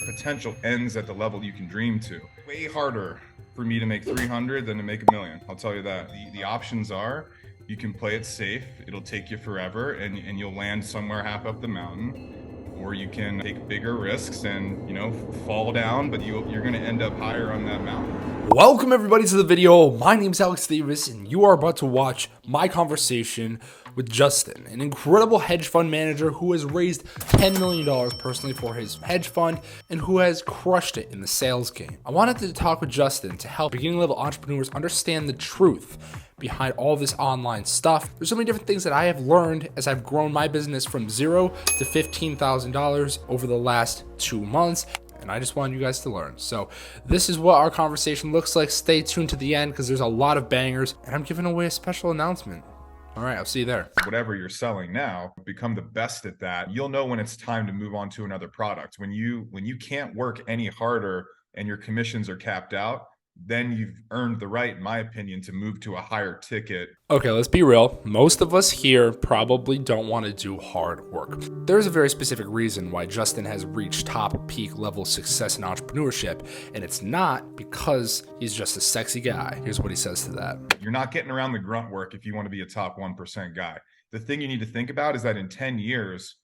potential ends at the level you can dream to. Way harder for me to make 300 than to make $1 million. I'll tell you that. The options are, you can play it safe. It'll take you forever and you'll land somewhere half up the mountain, or you can take bigger risks and, fall down, but you're going to end up higher on that mountain. Welcome everybody to the video. My name is Alex Davis and you are about to watch my conversation with Justin, an incredible hedge fund manager who has raised $10 million personally for his hedge fund and who has crushed it in the sales game. I wanted to talk with Justin to help beginning level entrepreneurs understand the truth behind all this online stuff. There's so many different things that I have learned as I've grown my business from $0 to $15,000 over the last 2 months. And I just wanted you guys to learn. So this is what our conversation looks like. Stay tuned to the end because there's a lot of bangers and I'm giving away a special announcement. All right, I'll see you there. Whatever you're selling now, become the best at that. You'll know when it's time to move on to another product. When you can't work any harder and your commissions are capped out, then you've earned the right, in my opinion, to move to a higher ticket. Okay, let's be real. Most of us here probably don't want to do hard work. There's a very specific reason why Justin has reached top peak level success in entrepreneurship, and it's not because he's just a sexy guy. Here's what he says to that. You're not getting around the grunt work if you want to be a top 1% guy. The thing you need to think about is that in 10 years,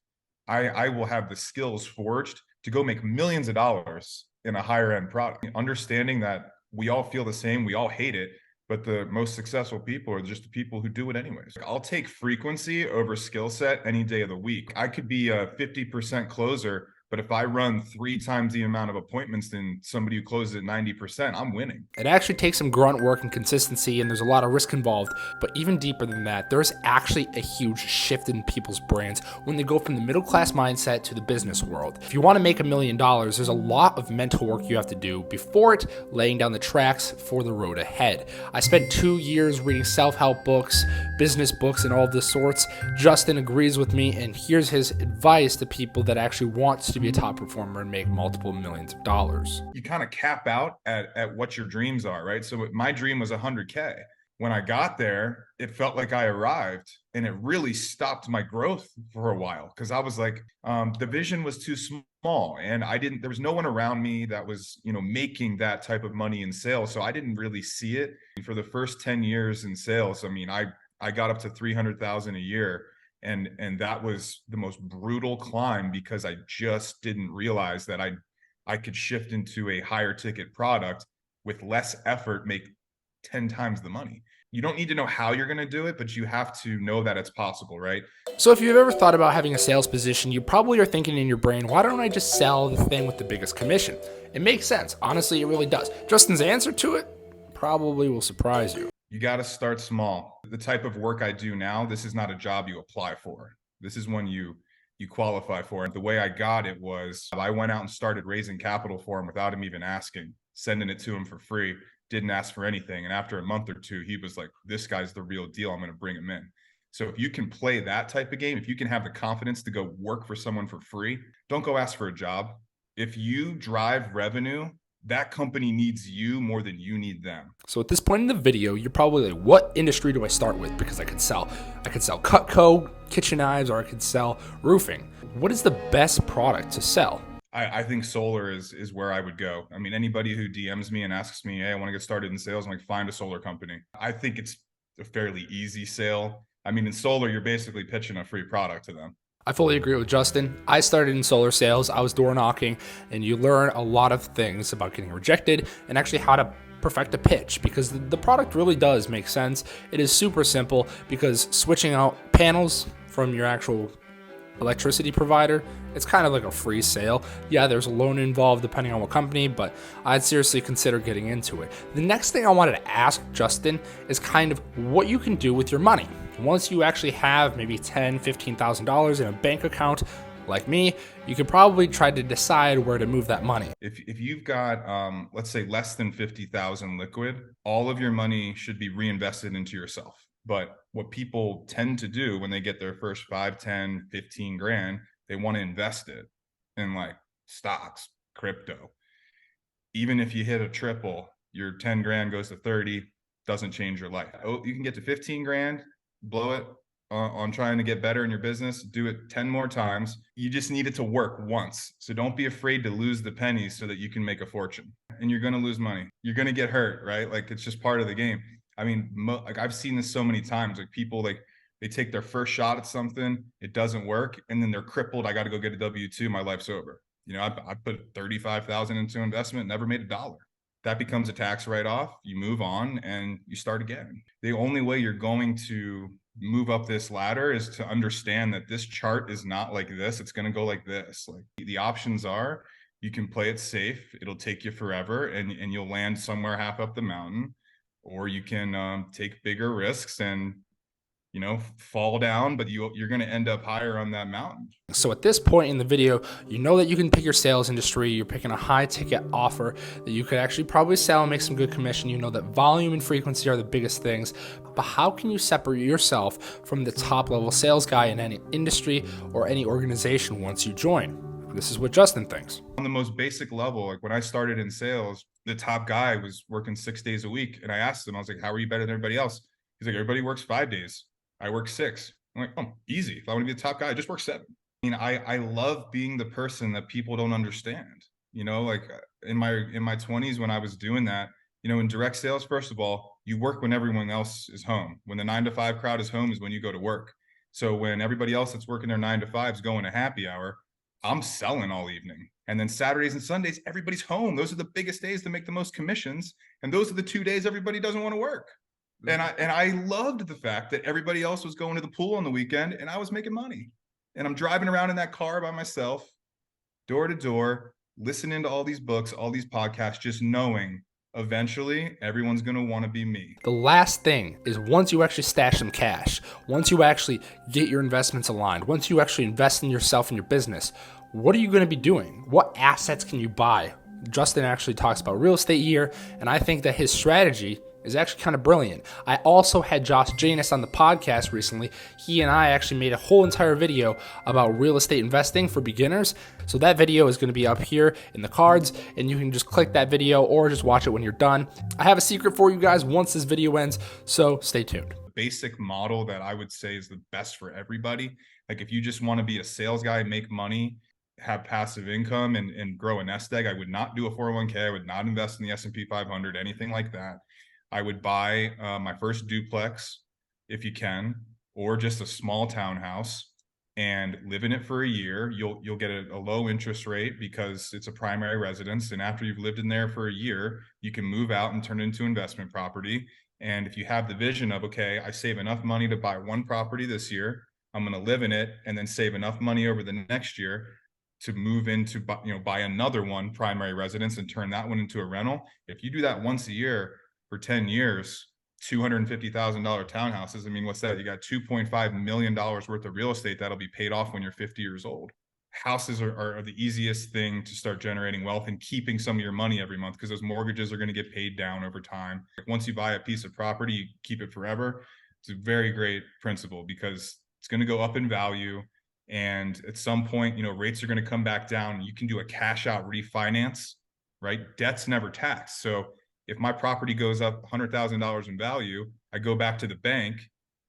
I will have the skills forged to go make millions of dollars in a higher end product. Understanding that we all feel the same, we all hate it, but the most successful people are just the people who do it anyways. I'll take frequency over skill set any day of the week. I could be a 50% closer, but if I run 3 times the amount of appointments than somebody who closes at 90%, I'm winning. It actually takes some grunt work and consistency, and there's a lot of risk involved. But even deeper than that, there's actually a huge shift in people's brains when they go from the middle class mindset to the business world. If you want to make $1 million, there's a lot of mental work you have to do before it, laying down the tracks for the road ahead. I spent 2 years reading self-help books, business books, and all of the sorts. Justin agrees with me, and here's his advice to people that actually want to be a top performer and make multiple millions of dollars. You kind of cap out at what your dreams are, right? So my dream was 100K. When I got there, it felt like I arrived, and it really stopped my growth for a while because I was like, the vision was too small, and there was no one around me that was, making that type of money in sales. So I didn't really see it. For the first 10 years in sales, I got up to 300,000 a year. And that was the most brutal climb because I just didn't realize that I could shift into a higher ticket product with less effort, make 10 times the money. You don't need to know how you're going to do it, but you have to know that it's possible, right? So if you've ever thought about having a sales position, you probably are thinking in your brain, why don't I just sell the thing with the biggest commission? It makes sense. Honestly, it really does. Justin's answer to it probably will surprise you. You got to start small. The type of work I do now, this is not a job you apply for. This is one you qualify for. And the way I got it was I went out and started raising capital for him without him even asking, sending it to him for free, didn't ask for anything. And after a month or two, he was like, this guy's the real deal. I'm going to bring him in. So if you can play that type of game, if you can have the confidence to go work for someone for free, don't go ask for a job. If you drive revenue, that company needs you more than you need them. So at this point in the video, you're probably like, what industry do I start with? Because I could sell Cutco, kitchen knives, or I could sell roofing. What is the best product to sell? I think solar is where I would go. I mean, anybody who DMs me and asks me, hey, I want to get started in sales, I'm like, find a solar company. I think it's a fairly easy sale. I mean, in solar, you're basically pitching a free product to them. I fully agree with Justin. I started in solar sales. I was door knocking, and you learn a lot of things about getting rejected and actually how to perfect a pitch because the product really does make sense. It is super simple because switching out panels from your actual electricity provider, it's kind of like a free sale. Yeah, there's a loan involved depending on what company, but I'd seriously consider getting into it. The next thing I wanted to ask Justin is kind of what you can do with your money. Once you actually have maybe $10,000, $15,000 in a bank account, like me, you could probably try to decide where to move that money. If you've got, let's say less than 50,000 liquid, all of your money should be reinvested into yourself. But what people tend to do when they get their first 5, 10, 15 grand, they want to invest it in like stocks, crypto. Even if you hit a triple, your 10 grand goes to 30, doesn't change your life. Oh, you can get to 15 grand, blow it, on trying to get better in your business, do it 10 more times. You just need it to work once. So don't be afraid to lose the pennies so that you can make a fortune. And you're going to lose money. You're going to get hurt, right? Like, it's just part of the game. I mean, like, I've seen this so many times. Like, people, like, they take their first shot at something, it doesn't work, and then they're crippled. I got to go get a W-2. My life's over. You know, I put 35,000 into investment, never made $1. That becomes a tax write-off. You move on and you start again. The only way you're going to move up this ladder is to understand that this chart is not like this. It's going to go like this. Like, the options are, you can play it safe. It'll take you forever and you'll land somewhere half up the mountain, or you can take bigger risks and, you know, fall down, but you're going to end up higher on that mountain. So at this point in the video, you know that you can pick your sales industry. You're picking a high ticket offer that you could actually probably sell and make some good commission. You know that volume and frequency are the biggest things, but how can you separate yourself from the top level sales guy in any industry or any organization once you join? This is what Justin thinks. On the most basic level, like, when I started in sales, the top guy was working 6 days a week. And I asked him, I was like, how are you better than everybody else? He's like, everybody works 5 days. I work 6. I'm like, oh, easy. If I want to be the top guy, I just work 7. I mean, I love being the person that people don't understand. You know, like, in my 20s when I was doing that, you know, in direct sales, first of all, you work when everyone else is home. When the 9 to 5 crowd is home is when you go to work. So when everybody else that's working their 9 to 5s going to happy hour, I'm selling all evening. And then Saturdays and Sundays, everybody's home. Those are the biggest days to make the most commissions. And those are the 2 days everybody doesn't want to work. And I loved the fact that everybody else was going to the pool on the weekend and I was making money. And I'm driving around in that car by myself, door to door, listening to all these books, all these podcasts, just knowing eventually everyone's going to want to be me. The last thing is, once you actually stash some cash, once you actually get your investments aligned, once you actually invest in yourself and your business, what are you going to be doing? What assets can you buy? Justin actually talks about real estate here, and I think that his strategy is actually kind of brilliant. I also had Josh Janus on the podcast recently. He and I actually made a whole entire video about real estate investing for beginners. So that video is going to be up here in the cards, and you can just click that video or just watch it when you're done. I have a secret for you guys once this video ends, so stay tuned. Basic model that I would say is the best for everybody. Like, if you just want to be a sales guy, make money, have passive income, and grow a nest egg, I would not do a 401k. I would not invest in the S&P 500, anything like that. I would buy my first duplex, if you can, or just a small townhouse, and live in it for a year. You'll get a low interest rate because it's a primary residence. And after you've lived in there for a year, you can move out and turn it into investment property. And if you have the vision of, okay, I save enough money to buy one property this year, I'm going to live in it, and then save enough money over the next year to move into, buy another one, primary residence, and turn that one into a rental. If you do that once a year for 10 years, $250,000 townhouses. I mean, what's that? You got $2.5 million worth of real estate that'll be paid off when you're 50 years old. Houses are the easiest thing to start generating wealth and keeping some of your money every month, because those mortgages are going to get paid down over time. Once you buy a piece of property, you keep it forever. It's a very great principle because it's going to go up in value. And at some point, rates are going to come back down. You can do a cash out refinance, right? Debt's never taxed. So if my property goes up $100,000 in value, I go back to the bank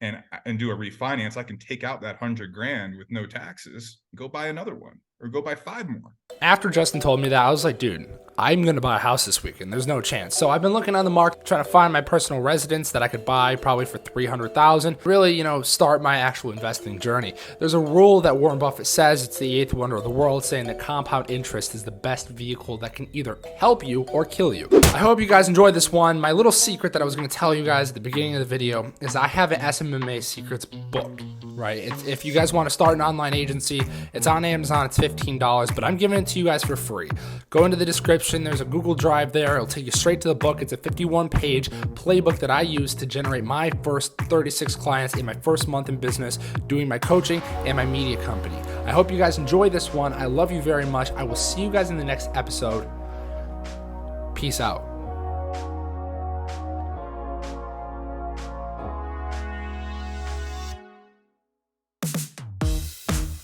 and do a refinance. I can take out that $100,000 with no taxes, go buy another one, or go buy 5 more. After Justin told me that, I was like, dude, I'm going to buy a house this weekend. There's no chance. So I've been looking on the market, trying to find my personal residence that I could buy probably for $300,000. Really, start my actual investing journey. There's a rule that Warren Buffett says, it's the 8th wonder of the world, saying that compound interest is the best vehicle that can either help you or kill you. I hope you guys enjoyed this one. My little secret that I was going to tell you guys at the beginning of the video is I have an SMMA Secrets book, right? If you guys want to start an online agency, it's on Amazon. It's $15, but I'm giving it to you guys for free. Go into the description. There's a Google Drive there. It'll take you straight to the book. It's a 51-page playbook that I use to generate my first 36 clients in my first month in business, doing my coaching and my media company. I hope you guys enjoy this one. I love you very much. I will see you guys in the next episode. Peace out.